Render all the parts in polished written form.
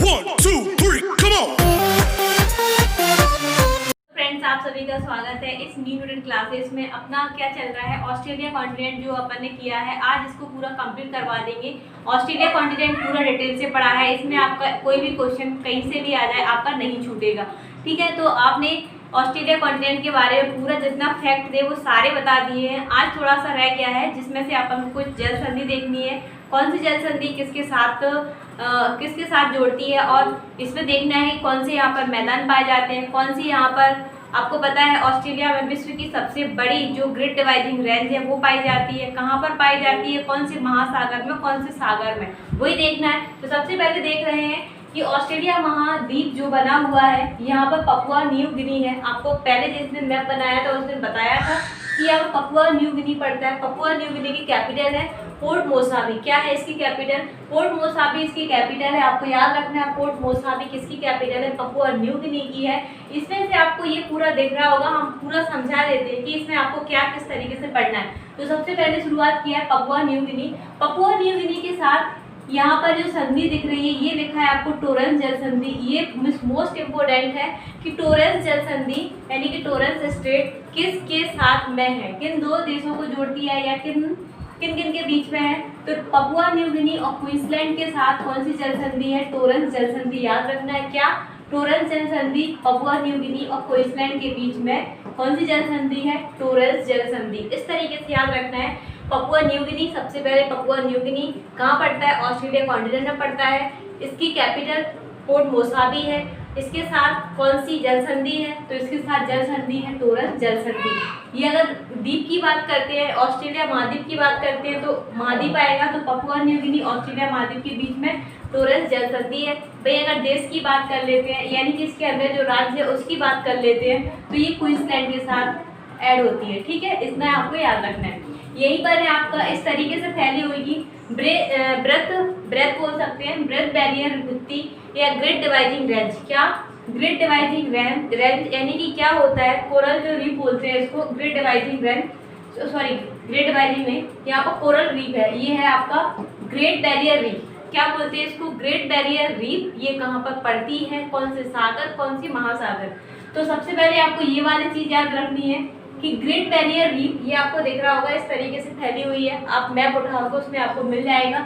1, 2, 3, come on! Friends, आप सभी का स्वागत है इस न्यू स्टूडेंट क्लासेस में। अपना क्या चल रहा है, ऑस्ट्रेलिया कॉन्टिनेंट जो अपन ने किया है, आज इसको पूरा कंप्लीट करवा देंगे। ऑस्ट्रेलिया कॉन्टिनेंट पूरा डिटेल से पढ़ा है, इसमें आपका कोई भी क्वेश्चन कहीं से भी आ जाए आपका नहीं छूटेगा। ठीक है, तो आपने ऑस्ट्रेलिया कॉन्टिनेंट के बारे में पूरा जितना फैक्ट थे वो सारे बता दिए हैं। आज थोड़ा सा रह गया है जिसमें से अपन को कुछ जल संधि देखनी है, कौन सी जल संधि किसके साथ जोड़ती है, और इसमें देखना है कौन से यहाँ पर मैदान पाए जाते हैं, कौन सी यहाँ पर आपको पता है ऑस्ट्रेलिया में विश्व की सबसे बड़ी जो ग्रेट डिवाइडिंग रेंज है वो पाई जाती है, कहाँ पर पाई जाती है, कौन से महासागर में, कौन से सागर में, वही देखना है। तो सबसे पहले देख रहे हैं कि ऑस्ट्रेलिया महाद्वीप जो बना हुआ है यहाँ पर पपुआ न्यू गिनी है। आपको पहले जिस दिन मैप बनाया था उस दिन बताया था कि यहाँ पपुआ न्यू गिनी पड़ता है। पपुआ न्यू गिनी की कैपिटल है पोर्ट मोसाबी। क्या है इसकी कैपिटल? पोर्ट मोसाबी इसकी कैपिटल है। आपको याद रखना है पोर्ट मोसाबी किसकी कैपिटल है, पपुआ न्यू गिनी की है। इसमें से आपको ये पूरा दिख रहा होगा, हम पूरा समझा देते हैं कि इसमें आपको क्या किस तरीके से पढ़ना है। तो सबसे पहले शुरुआत किया है Papua New Guinea. Papua New Guinea के साथ यहाँ पर जो संधि दिख रही है ये लिखा है आपको टोरेंस जल संधि। ये मोस्ट इम्पोर्टेंट है कि टोरेंस जल संधि यानी कि टोरेंस स्ट्रेट किसके साथ में है, किन दो देशों को जोड़ती है या किन किन के बीच में है। तो पपुआ न्यू गिनी और क्वींसलैंड के साथ कौन सी जल संधि है? टोरेंस जल संधि। याद रखना है क्या, टोरेंस जल संधि पपुआ न्यू गिनी और क्वींसलैंड के बीच में कौन सी जल संधि है? टोरेंस जल संधि। इस तरीके से याद रखना है। पपुआ न्यू गिनी, सबसे पहले पपुआ न्यू गिनी कहाँ पड़ता है? ऑस्ट्रेलिया कॉन्टिनेंट में पड़ता है। इसकी कैपिटल पोर्ट मोसाबी है। इसके साथ कौन सी जल संधि है? तो इसके साथ जल संधि है टोरेंस जल संधि। ये अगर द्वीप की बात करते हैं, ऑस्ट्रेलिया महाद्वीप की बात करते हैं, तो महाद्वीप आएगा तो पपुआ न्यू गिनी ऑस्ट्रेलिया महाद्वीप के बीच में टोरेंस जल संधि है। भाई अगर देश की बात कर लेते हैं यानी कि इसके अंदर जो राज्य है उसकी बात कर लेते हैं तो ये क्वींसलैंड के साथ ऐड होती है। ठीक है, इतना आपको याद रखना है। यहीं पर है आपका इस तरीके से फैली हुई की ब्रेथ बोल सकते हैं, ब्रेथ बैरियर विभक्ति या ग्रेट डिवाइडिंग रेंज। क्या? ग्रेट डिवाइडिंग रेंज यानी कि क्या होता है, कोरल जो रीफ बोलते हैं इसको, great dividing range, sorry great dividing नहीं, यहाँ पर कोरल रीफ है, ये है आपका ग्रेट बैरियर रीफ। क्या बोलते हैं इसको? Great barrier reef. ये कहाँ पर पड़ती है, कौन से सागर, कौन सी महासागर? तो सबसे पहले आपको ये वाली चीज याद रखनी है कि ग्रेट बैरियर रीफ, ये आपको दिख रहा होगा इस तरीके से फैली हुई है। आप मैप उठाओगे उसमें आपको मिल जाएगा।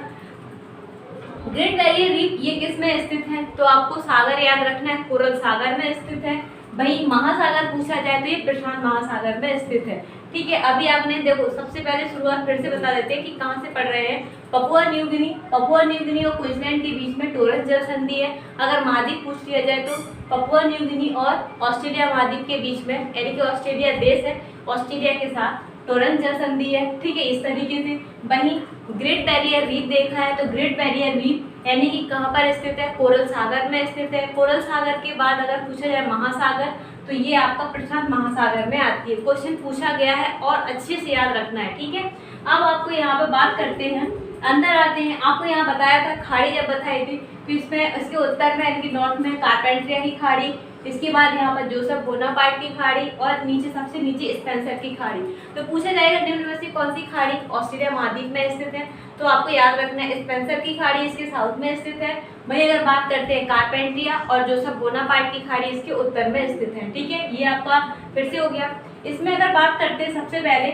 ग्रेट बैरियर रीफ ये किस में स्थित है? तो आपको सागर याद रखना है, कोरल सागर में स्थित है। भाई महासागर पूछा जाए तो ये प्रशांत महासागर में स्थित है। ठीक है, अभी आपने देखो सबसे पहले शुरुआत फिर से बता देते हैं कि कहाँ से पढ़ रहे हैं। पपुआ न्यू गिनी और क्वींसलैंड के बीच में टोरेंस जल संधि है। अगर महाद्वीप पूछ लिया जाए तो पपुआ न्यू गिनी और ऑस्ट्रेलिया महाद्वीप के बीच में, यानी कि ऑस्ट्रेलिया देश है, ऑस्ट्रेलिया के साथ टोरेंस जल संधि है। ठीक है, इस तरीके से। वहीं ग्रेट बैरियर रीफ देखा है तो ग्रेट बैरियर रीफ यानी कि कहाँ पर स्थित है? कोरल सागर में स्थित है। कोरल सागर के बाद अगर पूछा जाए महासागर तो ये आपका प्रशांत महासागर में आती है। क्वेश्चन पूछा गया है और अच्छे से याद रखना है। ठीक है, अब आपको यहाँ पर बात करते हैं, अंदर आते हैं। आपको यहाँ बताया था खाड़ी जब बताई थी तो इसमें इसके उत्तर में यानी कि नॉर्थ में कार्पेंट्रिया की खाड़ी, इसके बाद यहाँ पर जोसेफ बोनापार्ट की खाड़ी और नीचे सबसे नीचे स्पेंसर की खाड़ी। तो पूछा जाएगा निम्न में से कौन सी खाड़ी ऑस्ट्रेलिया महाद्वीप में स्थित है? तो आपको याद रखना है स्पेंसर की खाड़ी इसके साउथ में स्थित है। वही अगर बात करते हैं कार्पेंट्रिया और जोसेफ बोनापार्ट की खाड़ी इसके उत्तर में स्थित है। ठीक है, ये आपका फिर से हो गया। इसमें अगर बात करते हैं सबसे पहले,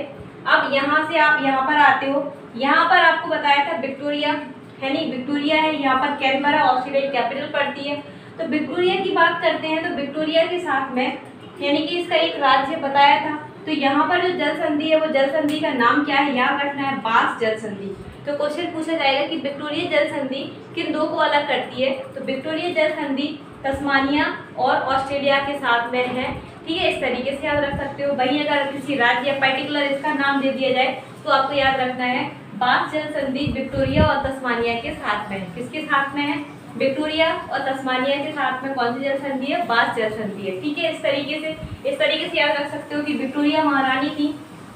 अब यहाँ से आप यहाँ पर आते हो, यहाँ पर आपको बताया था विक्टोरिया है, नहीं विक्टोरिया है, यहाँ पर कैनबरा ऑस्ट्रेलिया की कैपिटल पड़ती है। तो विक्टोरिया की बात करते हैं तो विक्टोरिया के साथ में यानी कि इसका एक राज्य बताया था। तो यहाँ पर जो जल संधि है वो जल संधि का नाम क्या है? याद रखना है, बास जल संधि। तो क्वेश्चन पूछा जाएगा कि विक्टोरिया जल संधि किन दो को अलग करती है? तो विक्टोरिया जल संधि तस्मानिया और ऑस्ट्रेलिया के साथ में है। ठीक है, इस तरीके से याद रख सकते हो। वहीं अगर किसी राज्य या पर्टिकुलर इसका नाम दे दिया जाए तो आपको याद रखना है बास जल संधि विक्टोरिया और तस्मानिया के साथ में है। किसके साथ में है? विक्टोरिया और तस्मानिया के साथ में कौन सी जल संधि है? बास जल संधि है। ठीक है, इस तरीके से याद रख सकते हो कि विक्टोरिया महारानी थी,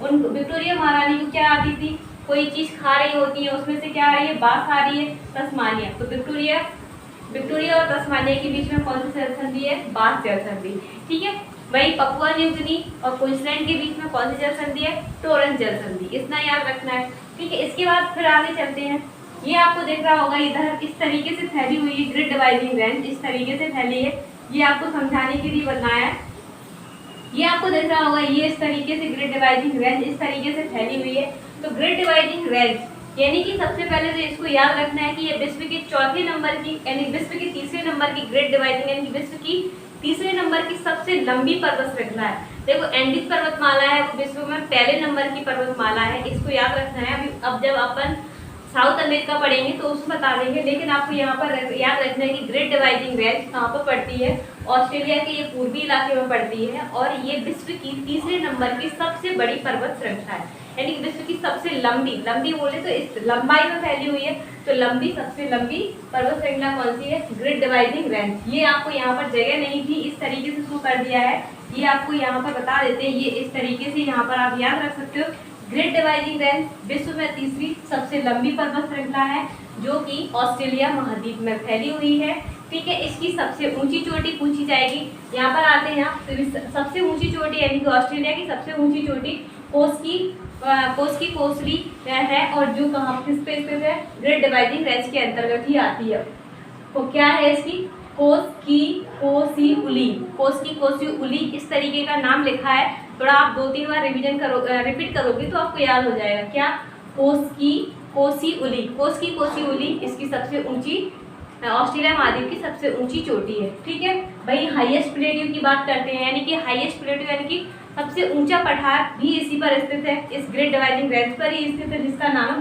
उन विक्टोरिया महारानी को क्या आती थी? कोई चीज खा रही होती है उसमें से क्या आ रही है? बास आ रही है, तस्मानिया। तो विक्टोरिया और तस्मानिया के बीच में कौन सी जल संधि है? बास जल संधि। ठीक है, वही पपुआ न्यू गिनी और क्वींसलैंड के बीच में कौन सी जल संधि है? टोरेंस जल संधि। इतना याद रखना है। ठीक है, इसके बाद फिर आगे चलते हैं। ये आपको दिख रहा होगा इधर इस तरीके से फैली हुई है ग्रिड डिवाइडिंग रेंज, इस तरीके से फैली है। ये आपको समझाने के लिए बनाया है। ये आपको दिख रहा होगा ये इस तरीके से ग्रिड डिवाइडिंग रेंज इस तरीके से फैली हुई है। तो ग्रिड डिवाइडिंग रेंज यानी कि सबसे पहले तो इसको याद रखना है कि ये विश्व के चौथे नंबर की यानी विश्व के तीसरे नंबर की ग्रिड डिवाइडिंग यानी कि विश्व की तीसरे नंबर की सबसे लंबी पर्वत श्रृंखला है। देखो एंडीज पर्वतमाला है वो विश्व में पहले नंबर की पर्वतमाला है, इसको याद रखना है। अभी अब जब अपन साउथ अमेरिका पढ़ेंगे तो उसमें बता देंगे, लेकिन आपको यहाँ पर याद रखना है कि ग्रिड डिवाइडिंग रेंज कहाँ पर पड़ती है, ऑस्ट्रेलिया के ये पूर्वी इलाके में पड़ती है और ये विश्व की तीसरे नंबर की सबसे बड़ी पर्वत श्रृंखला है। यानी कि विश्व की सबसे लंबी बोले तो इस लंबाई में फैली हुई है। तो सबसे लंबी पर्वत श्रृंखला कौन सी है? Grid dividing range. ये आपको यहाँ पर जगह नहीं थी, इस तरीके से शो कर दिया है, ये आपको यहाँ पर बता देते हैं। ये इस तरीके से यहाँ पर आप याद रख सकते हो। ग्रेट डिवाइडिंग रेंज विश्व में तीसरी सबसे लंबी पर्वत श्रृंखला है जो कि ऑस्ट्रेलिया महाद्वीप में फैली हुई है। ठीक है, इसकी सबसे ऊंची चोटी पूछी जाएगी। यहाँ पर आते हैं तो सबसे ऊंची चोटी यानी कि ऑस्ट्रेलिया की सबसे ऊंची चोटी कोसली है और जो कहाँ किस पे स्थित है? ग्रेट डिवाइडिंग रेंज के अंतर्गत ही आती है। तो क्या है इसकी? कोसी उली इस तरीके का नाम लिखा है। थोड़ा आप 2-3 बार रिपीट करोगे तो आपको याद हो जाएगा। क्या? कोसी उली इसकी सबसे ऊंची ऑस्ट्रेलिया महाद्वीप की सबसे ऊंची चोटी है। ठीक है भाई, हाईएस्ट प्लेट्यू की बात करते हैं, यानी कि हाईएस्ट प्लेट्यू यानी कि सबसे ऊंचा पठार भी इसी पर स्थित है, इस ग्रेट डिवाइडिंग रेंज पर ही स्थित है, जिसका नाम है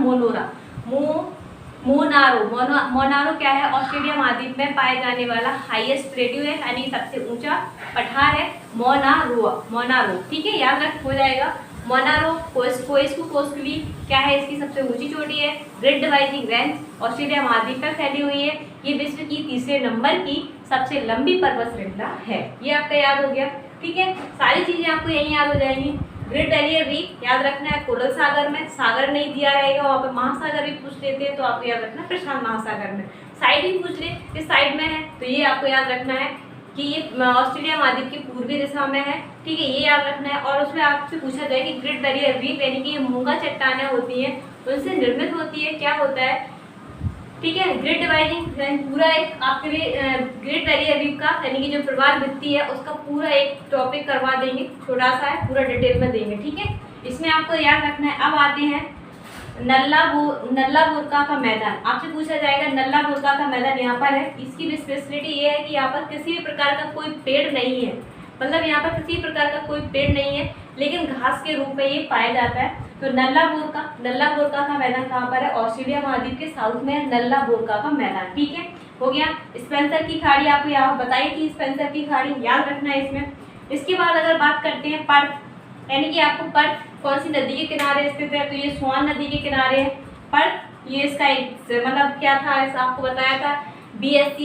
मोनारो क्या है? ऑस्ट्रेलिया महाद्वीप में पाए जाने वाला हाईएस्ट प्लेट्यू है, यानी सबसे ऊंचा पठार है मोनारो। ठीक है, याद रख हो जाएगा। मोनारो कोस्टली क्या है? इसकी सबसे ऊंची चोटी है। ग्रेट डिवाइडिंग रेंज ऑस्ट्रेलिया महाद्वीप पर फैली हुई है। ये विश्व की तीसरे नंबर की सबसे लंबी पर्वत श्रृंखला है। ये आपका याद हो गया। ठीक है, सारी चीजें आपको यही याद हो जाएंगी। ग्रेट बैरियर रीफ याद रखना है कोरल सागर में, सागर नहीं दिया रहेगा वहाँ पे महासागर भी पूछ लेते हैं, तो आपको याद रखना है प्रशांत महासागर में। साइड ही पूछ ले किस साइड में है, तो ये आपको याद रखना है कि ये ऑस्ट्रेलिया महाद्वीप की पूर्वी दिशा में है। ठीक है, ये याद रखना है। और उसमें आपसे पूछा जाए कि ग्रेट बैरियर रीफ यानी कि ये मूंगा चट्टानें होती हैं, उनसे निर्मित होती है, क्या होता है? ठीक है, ग्रेट डिवाइडिंग रेंज पूरा एक आपके लिए ग्रेट बैरियर रीफ का यानी कि जो प्रवाल भित्ति है उसका पूरा एक टॉपिक करवा देंगे, छोटा सा है, पूरा डिटेल में देंगे। ठीक है, इसमें आपको याद रखना है। अब आते हैं नल्ला बोरका का मैदान। आपसे पूछा जाएगा नल्ला बोरका का मैदान यहाँ पर है। इसकी स्पेशलिटी ये है कि यहाँ पर किसी भी प्रकार का कोई पेड़ नहीं है, मतलब यहाँ पर किसी प्रकार का कोई पेड़ नहीं है, लेकिन घास के रूप में ये पाया जाता है। तो नल्ला बोरका का मैदान कहाँ पर है? ऑस्ट्रेलिया महाद्वीप के साउथ में है नल्ला बोरका का मैदान। ठीक है, हो गया। स्पेंसर की खाड़ी आपको यहाँ बताई थी, स्पेंसर की खाड़ी याद रखना है इसमें। इसके बाद अगर बात करते हैं पर्थ, यानी कि आपको पर्थ कौन सी नदी के किनारे स्थित है? तो ये स्वान नदी के किनारे है पर्थ। ये इसका मतलब क्या था, ऐसा आपको बताया था, BSc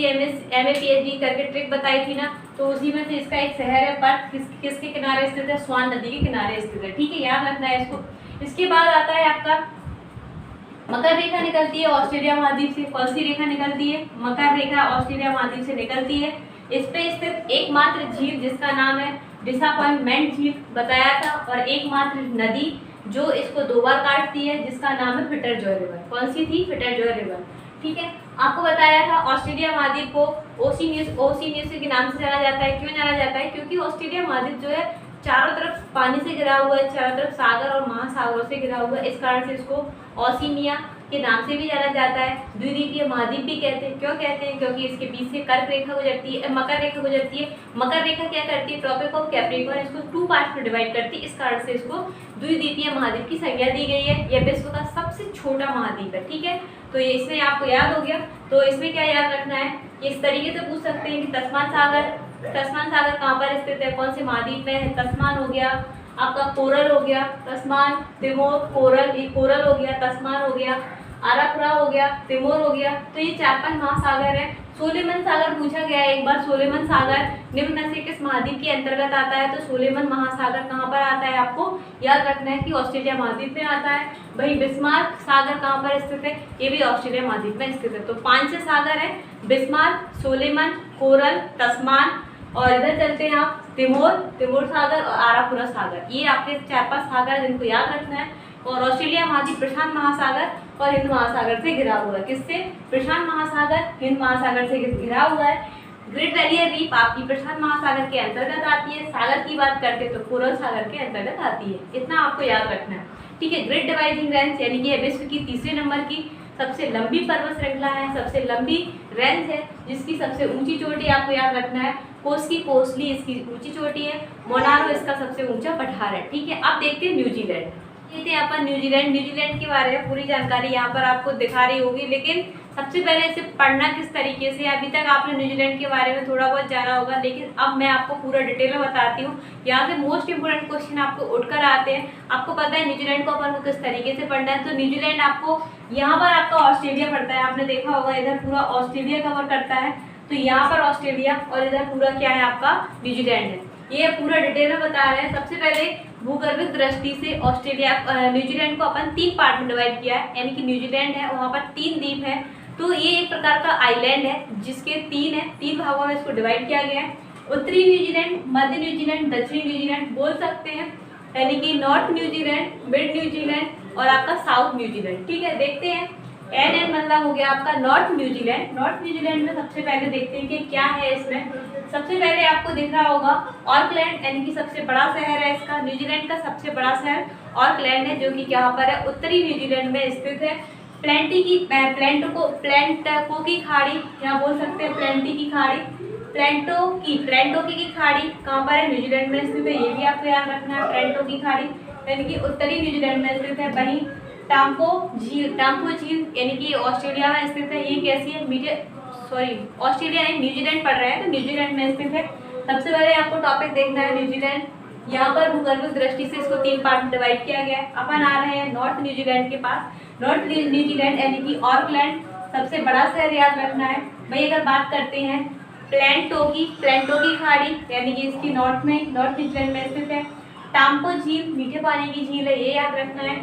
MA PhD करके ट्रिक बताई थी ना, तो उसी में से इसका एक शहर है पर्थ। किसके किनारे स्थित है? स्वान नदी के किनारे स्थित है। ठीक है, याद रखना है इसको। इसके बाद आता है आपका मकर रेखा निकलती है ऑस्ट्रेलिया महाद्वीप से। कौन सी रेखा निकलती है? मकर रेखा ऑस्ट्रेलिया महाद्वीप से निकलती है। इस पे स्थित एकमात्र झील जिसका नाम है डिसअपॉइंटमेंट झील बताया था, और एकमात्र नदी जो इसको 2 बार काटती है जिसका नाम है फिटरजॉय रिवर। कौन सी थी? फिटरजॉय रिवर। ठीक है, आपको बताया था ऑस्ट्रेलिया महाद्वीप को ओशिनियस के नाम से जाना जाता है। क्यों जाना जाता है? क्योंकि ऑस्ट्रेलिया महाद्वीप जो है चारों तरफ पानी से घिरा हुआ है, चारों तरफ सागर और महासागरों से घिरा हुआ है, इस कारण से इसको ओशिनिया के नाम से भी जाना जाता है। द्विदीपीय महाद्वीप भी कहते हैं। क्यों कहते हैं? क्योंकि इसके बीच से कर्क रेखा गुजरती है, मकर रेखा गुजरती है। मकर रेखा क्या करती है? ट्रॉपिक ऑफ कैप्रिकॉर्न इसको 2 पार्ट्स में डिवाइड करती है, इस कारण से इसको द्विदीपीय महाद्वीप की संज्ञा दी गई है। यह विश्व का सबसे छोटा महाद्वीप है। ठीक है, तो ये इसमें आपको याद हो गया। तो इसमें क्या याद रखना है? इस तरीके से पूछ सकते हैं कि तस्मान सागर कहाँ पर स्थित है? कौन से महाद्वीप में है? तस्मान हो गया, आपका कोरल हो गया, तस्मान, तिमोर, कोरल हो गया, तस्मान हो गया, आरापुरा हो गया, तिमोर हो गया। तो ये 4-5 महासागर है। सोलेमन सागर पूछा गया है एक बार। सोलेमन सागर निम्न में से किस महाद्वीप के अंतर्गत आता है? तो सोलेमन महासागर कहाँ पर आता है? आपको याद रखना है कि ऑस्ट्रेलिया महाद्वीप में आता है। भाई बिस्मार्क सागर कहाँ पर स्थित है? ये भी ऑस्ट्रेलिया महाद्वीप में स्थित है। तो 5 से सागर है, बिस्मार्क, सोलेमन, कोरल, तस्मान, और इधर चलते हैं आप तिमोर सागर और आरापुरा सागर। ये आपके 4-5 सागर जिनको याद रखना है। और ऑस्ट्रेलिया महाद्वीप प्रशांत महासागर और हिंद महासागर से घिरा हुआ है। किससे? प्रशांत महासागर हिंद महासागर से घिरा हुआ है। ग्रेट बैरियर रीफ आपकी प्रशांत महासागर के अंतर्गत आती है। सागर की बात करते तो कोरल सागर के अंतर्गत आती है। इतना आपको याद रखना है, ठीक है। ग्रेट डिवाइडिंग रेंज यानी कि विश्व की तीसरे नंबर की सबसे लंबी पर्वत श्रृंखला है, सबसे लंबी रेंज है, जिसकी सबसे ऊंची चोटी आपको याद रखना है कोस्की कोसली इसकी ऊंची चोटी है। मोनारो इसका सबसे ऊंचा पठार है, ठीक है। अब देखते हैं न्यूजीलैंड। ये थे अपन न्यूजीलैंड के बारे में पूरी जानकारी यहाँ पर आपको दिखा रही होगी, लेकिन सबसे पहले इसे पढ़ना किस तरीके से। अभी तक आपने न्यूजीलैंड के बारे में थोड़ा बहुत जाना होगा, लेकिन अब मैं आपको पूरा डिटेल में बताती हूँ। यहाँ से मोस्ट इंपोर्टेंट क्वेश्चन आपको उठकर आते हैं। आपको पता है न्यूजीलैंड को अपन को किस तरीके से पढ़ना है। तो न्यूजीलैंड आपको यहाँ पर आपका ऑस्ट्रेलिया पड़ता है, आपने देखा होगा इधर पूरा ऑस्ट्रेलिया कवर करता है, तो यहाँ पर ऑस्ट्रेलिया और इधर पूरा क्या है आपका न्यूजीलैंड है। ये पूरा डिटेल में बता रहे हैं। सबसे पहले भूगर्भिक दृष्टि से ऑस्ट्रेलिया न्यूजीलैंड को अपन 3 पार्ट में डिवाइड किया है, यानी कि न्यूजीलैंड है वहाँ पर 3 द्वीप है। तो ये एक प्रकार का आइलैंड है जिसके 3 भागों में इसको डिवाइड किया गया है। उत्तरी न्यूजीलैंड, मध्य न्यूजीलैंड, दक्षिणी न्यूजीलैंड बोल सकते हैं, यानी कि नॉर्थ न्यूजीलैंड, मिड न्यूजीलैंड और आपका साउथ न्यूजीलैंड, ठीक है। देखते हैं एन मतलब हो गया आपका नॉर्थ न्यूजीलैंड। नॉर्थ न्यूजीलैंड में सबसे पहले देखते हैं कि क्या है इसमें। सबसे पहले आपको दिख रहा होगा ऑकलैंड, यानी कि सबसे बड़ा शहर है इसका। न्यूजीलैंड का सबसे बड़ा शहर ऑकलैंड है, जो कि यहाँ पर है उत्तरी न्यूजीलैंड में स्थित है। प्लेंटो की खाड़ी, यहाँ बोल सकते हैं प्लेंटी की खाड़ी, प्लेंटो की खाड़ी कहाँ पर है? न्यूजीलैंड में स्थित है, ये भी आपको याद रखना है। प्लेंटो की खाड़ी यानी कि उत्तरी न्यूजीलैंड में स्थित है। वहीं टाम्पो झील यानी कि ऑस्ट्रेलिया में स्थित है। ये कैसी है? ऑस्ट्रेलिया नहीं, न्यूजीलैंड पढ़ रहे हैं तो न्यूजीलैंड में स्थित है। सबसे पहले आपको टॉपिक देखना है न्यूजीलैंड। यहाँ पर भूगर्भिक दृष्टि से इसको 3 पार्ट में डिवाइड किया गया है। अपन आ रहे हैं नॉर्थ न्यूजीलैंड के पास। नॉर्थ न्यूजीलैंड यानी कि ऑकलैंड सबसे बड़ा शहर याद रखना है भाई। अगर बात करते हैं प्लेंटो की खाड़ी यानी कि इसकी नॉर्थ न्यूजीलैंड में स्थित है। टाम्पो झील मीठे पानी की झील है, ये याद रखना है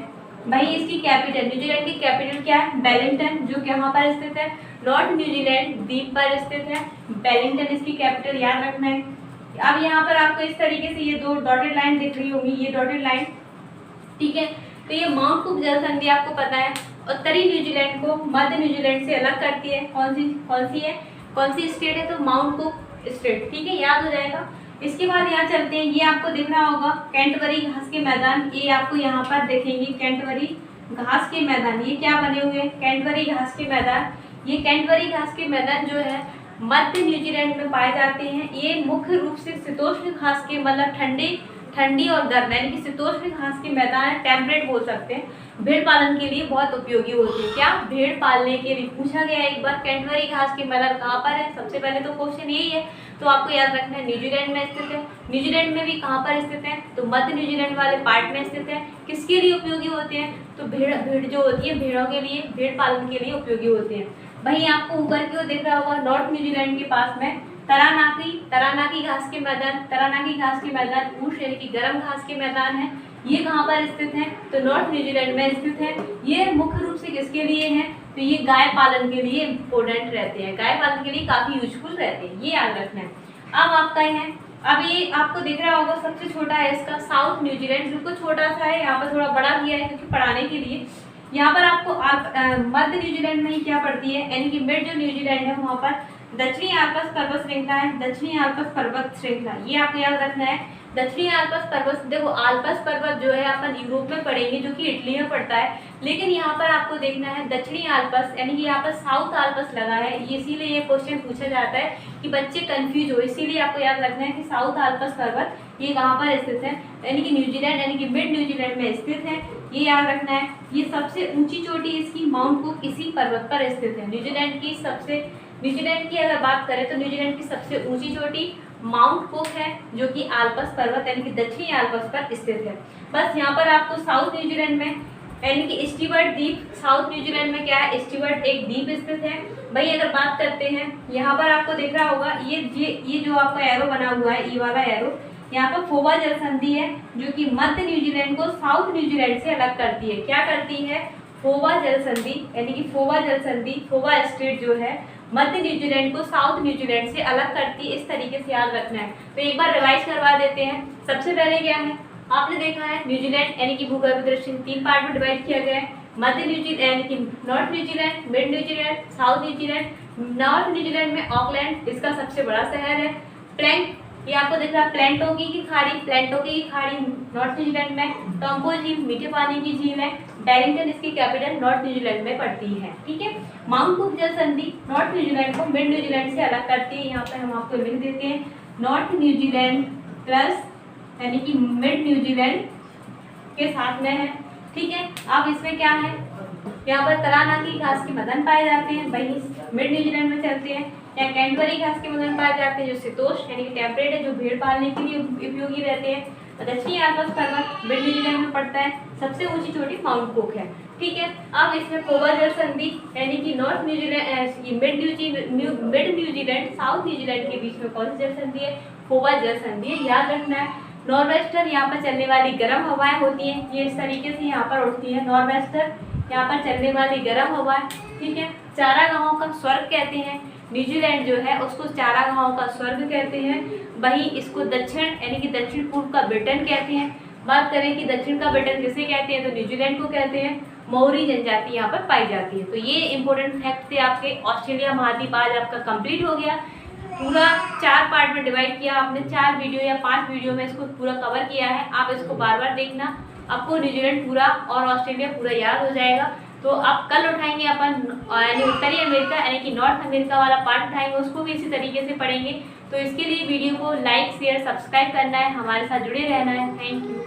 भाई। इसकी कैपिटल, न्यूजीलैंड की कैपिटल क्या है? वेलिंगटन, जो कि यहाँ पर स्थित है। नॉर्थ न्यूजीलैंड द्वीप पर स्थित है, वेलिंगटन इसकी कैपिटल याद रखना है। अब यहाँ पर आपको इस तरीके से ये 2 डॉटेड लाइन दिख रही होगी, ये डॉटेड लाइन, ठीक है। तो ये माउंट कुक जल संधि आपको पता है उत्तरी न्यूजीलैंड को मध्य न्यूजीलैंड से अलग करती है। कौन सी स्टेट है? तो माउंट कुक स्टेट, ठीक है, याद हो जाएगा। इसके बाद यहाँ चलते हैं, ये आपको दिख रहा होगा कैंटबरी घास के मैदान, ये आपको यहाँ पर देखेंगे कैंटबरी घास के मैदान। ये क्या बने हुए हैं? कैंटबरी घास के मैदान। ये कैंटबरी घास के मैदान जो है मध्य न्यूजीलैंड में पाए जाते हैं। ये मुख्य रूप से शीतोष्ण घास के मतलब ठंडी और गर्म यानी कि शीतोष्ण घास के मैदान है, टेम्परेट बोल सकते हैं। भेड़ पालन के लिए बहुत उपयोगी होते हैं। क्या? भेड़ पालने के लिए पूछा गया एक बार कैंटबरी घास के मैदान कहाँ पर है? सबसे पहले तो क्वेश्चन यही है, तो आपको याद रखना है न्यूजीलैंड में स्थित है। न्यूजीलैंड में भी कहाँ पर स्थित है? तो मध्य न्यूजीलैंड वाले पार्ट में स्थित है। किसके लिए उपयोगी होते हैं? तो भेड़ जो होती है भेड़ों के लिए, भेड़ पालन के लिए उपयोगी होते हैं। वहीं आपको ऊपर की ओर दिख रहा होगा नॉर्थ न्यूजीलैंड के पास में तरानाकी घास के मैदान ऊष्ण यानी कि गर्म घास के मैदान है। ये कहाँ पर स्थित है? तो नॉर्थ न्यूजीलैंड में स्थित है। ये मुख्य रूप से किसके लिए है? तो ये गाय पालन के लिए इम्पोर्टेंट रहते हैं, गाय पालन के लिए काफी यूजफुल रहते हैं, ये याद रखना है। अब आपका है, अब ये आपको दिख रहा होगा सबसे छोटा है इसका साउथ न्यूजीलैंड, बिल्कुल छोटा सा है, यहाँ पर थोड़ा बड़ा किया है क्योंकि पढ़ाने के लिए। यहाँ पर आपको मध्य न्यूजीलैंड में ही क्या पड़ती है, यानी कि मिड जो न्यूजीलैंड है वहाँ पर दक्षिणी आल्प्स पर्वत श्रृंखला है। दक्षिणी आल्प्स पर्वत श्रृंखला ये आपको याद रखना है। दक्षिणी आल्प्स पर्वत, देखो आल्प्स पर्वत जो है अपन यूरोप में पढ़ेंगे जो कि इटली में पड़ता है, लेकिन यहाँ पर आपको देखना है दक्षिणी आल्प्स यानी कि यहाँ पर साउथ आल्प्स लगा है, इसीलिए ये क्वेश्चन पूछा जाता है कि बच्चे कंफ्यूज हो, इसीलिए आपको याद रखना है कि साउथ आल्प्स पर्वत ये कहाँ पर स्थित है, यानी कि न्यूजीलैंड यानी कि मिड न्यूजीलैंड में स्थित है, ये याद रखना है। ये सबसे ऊंची चोटी इसकी माउंट कुक इसी पर्वत पर स्थित है। न्यूजीलैंड की अगर बात करें तो न्यूजीलैंड की सबसे ऊंची चोटी माउंट कुक है जो कि आल्प्स पर्वत यानी कि दक्षिणी आल्प्स पर स्थित है। बस यहाँ पर आपको साउथ न्यूजीलैंड में यानी कि स्टीवर्ट द्वीप, साउथ न्यूजीलैंड में क्या है, स्टीवर्ट एक द्वीप स्थित है। भाई अगर बात करते हैं यहाँ पर आपको दिख रहा होगा ये जो आपका एरो बना हुआ है, ये वाला एरो, यहाँ पर फोवा जल संधि है जो कि मध्य न्यूजीलैंड को साउथ न्यूजीलैंड से अलग करती है। क्या करती है? फोवा जल संधि, यानी कि फोवा जल संधि, फोवा स्ट्रेट जो है मध्य न्यूजीलैंड को साउथ न्यूजीलैंड से अलग करती है। इस तरीके से याद रखना है। तो एक बार रिवाइज करवा देते हैं। सबसे पहले क्या है, आपने देखा है न्यूजीलैंड यानी कि भूगर्भ दृष्टि 3 पार्ट में डिवाइड किया गया है। मध्य न्यूजीलैंड यानी कि north New Zealand, mid New Zealand, south New Zealand. North New Zealand में ऑकलैंड इसका सबसे बड़ा शहर है। प्लैंक, ये आपको दिख रहा है प्लेंटोकी की खाड़ी, प्लेंटोकी की खाड़ी नॉर्थ न्यूजीलैंड में। टोम्बो झील मीठे पानी की झील है। वेलिंगटन इसकी कैपिटल नॉर्थ न्यूजीलैंड में पड़ती है, ठीक है। माउंट कुक जल संधि नॉर्थ न्यूजीलैंड को मिड न्यूजीलैंड से अलग करती है। यहाँ पे हम आपको लिख देते हैं नॉर्थ न्यूजीलैंड प्लस यानी कि मिड न्यूजीलैंड के साथ में है, ठीक है। अब इसमें क्या है, यहाँ पर तराना की घास के मैदान पाए जाते हैं, वही मिड न्यूजीलैंड में चलते हैं। या कैंटबरी घास के मैदान पाए जाते हैं जो शीतोष्ण यानी कि टेम्परेट है, जो भेड़ पालने के लिए उपयोगी रहते हैं। दक्षिणी आल्प्स पर्वत मिड न्यूजीलैंड में पड़ता है। सबसे ऊंची चोटी माउंट कुक है, ठीक है। अब इसमें फोबा जल संधि यानी कि north New Zealand mid New Zealand south New Zealand के बीच में कौन सी जल संधि है, फोबा जल संधि है, याद रखना है। नॉर्वेस्टर यहाँ पर चलने वाली गर्म हवाएं होती हैं, ये इस तरीके से यहाँ पर उड़ती है। नॉर्वेस्टर यहाँ पर चलने वाली गर्म हवाएं, ठीक है। चारागाहों का स्वर्ग कहते हैं, न्यूजीलैंड जो है उसको चारागाहों का स्वर्ग कहते हैं। वहीं इसको दक्षिण यानी कि दक्षिण पूर्व का ब्रिटेन कहते हैं। बात करें कि दक्षिण का ब्रिटेन किसे कहते हैं, तो न्यूजीलैंड को कहते हैं। मौरी जनजाति यहाँ पर पाई जाती है। तो ये इंपॉर्टेंट फैक्ट थे आपके। ऑस्ट्रेलिया महाद्वीप आज आपका कंप्लीट हो गया। पूरा 4 पार्ट में डिवाइड किया आपने, 4 वीडियो या 5 वीडियो में इसको पूरा कवर किया है। आप इसको बार बार देखना, आपको न्यूजीलैंड पूरा और ऑस्ट्रेलिया पूरा याद हो जाएगा। तो अब कल उठाएंगे अपन यानी उत्तरी अमेरिका यानी कि नॉर्थ अमेरिका वाला पार्ट उठाएंगे, उसको भी इसी तरीके से पढ़ेंगे। तो इसके लिए वीडियो को लाइक शेयर सब्सक्राइब करना है, हमारे साथ जुड़े रहना है। Thank you.